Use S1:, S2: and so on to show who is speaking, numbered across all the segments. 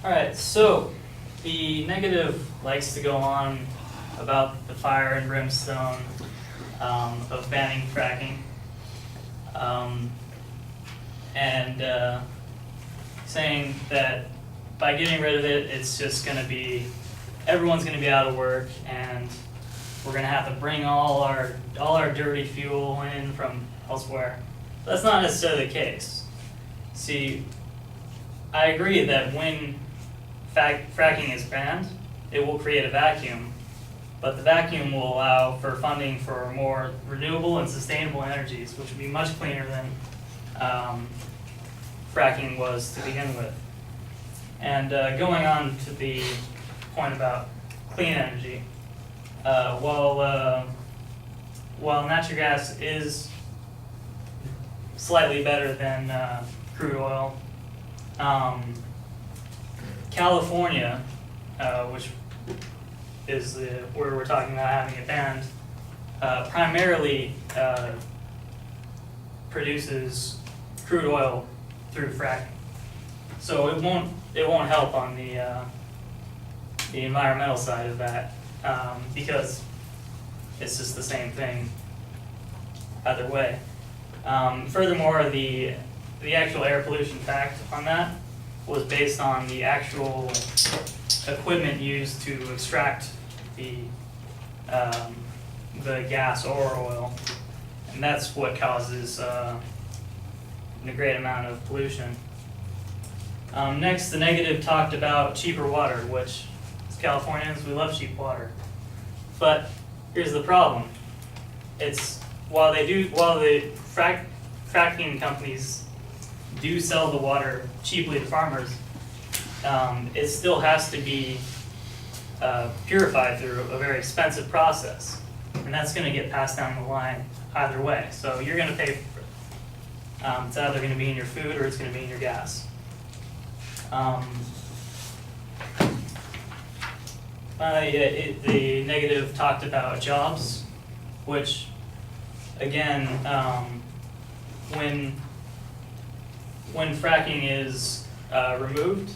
S1: Alright, so the negative likes to go on about the fire and brimstone of banning fracking. And saying that by getting rid of it, it's just going to be, everyone's going to be out of work, and we're going to have to bring all our dirty fuel in from elsewhere. That's not necessarily the case. See, I agree that when fracking is banned, it will create a vacuum, but the vacuum will allow for funding for more renewable and sustainable energies, which will be much cleaner than fracking was to begin with. And going on to the point about clean energy, while natural gas is slightly better than crude oil, California, which is where we're talking about having it banned, primarily produces crude oil through fracking. So it won't help on the environmental side of that, because it's just the same thing either way. Furthermore, the actual air pollution fact on that was based on the actual equipment used to extract the gas or oil, and that's what causes a great amount of pollution. Next, the negative talked about cheaper water, which as Californians, we love cheap water. But here's the problem: it's while the fracking companies do sell the water cheaply to farmers, it still has to be purified through a very expensive process, and that's going to get passed down the line either way. So you're going to pay for it. It's either going to be in your food or it's going to be in your gas. The negative talked about jobs, which again, when fracking is removed,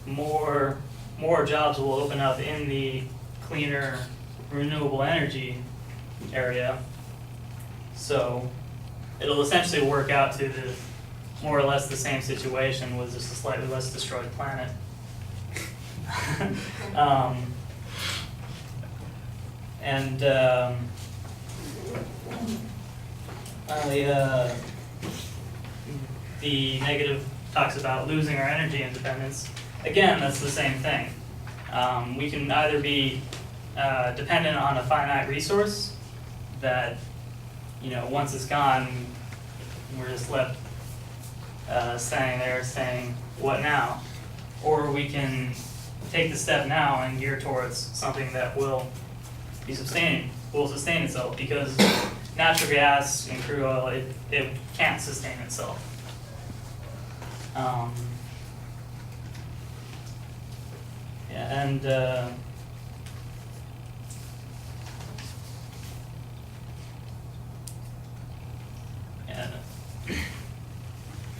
S1: more jobs will open up in the cleaner, renewable energy area. So it'll essentially work out to the more or less the same situation with just a slightly less destroyed planet. Finally, the negative talks about losing our energy independence. Again, that's the same thing. We can either be dependent on a finite resource that, once it's gone, we're just left standing there saying, what now? Or we can take the step now and gear towards something that will sustain itself, because natural gas and crude oil, it can't sustain itself.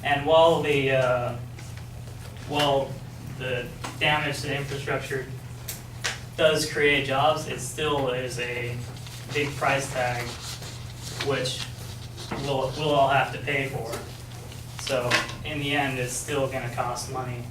S1: And while the damage to infrastructure does create jobs, it still is a big price tag, which we'll all have to pay for. So in the end, it's still going to cost money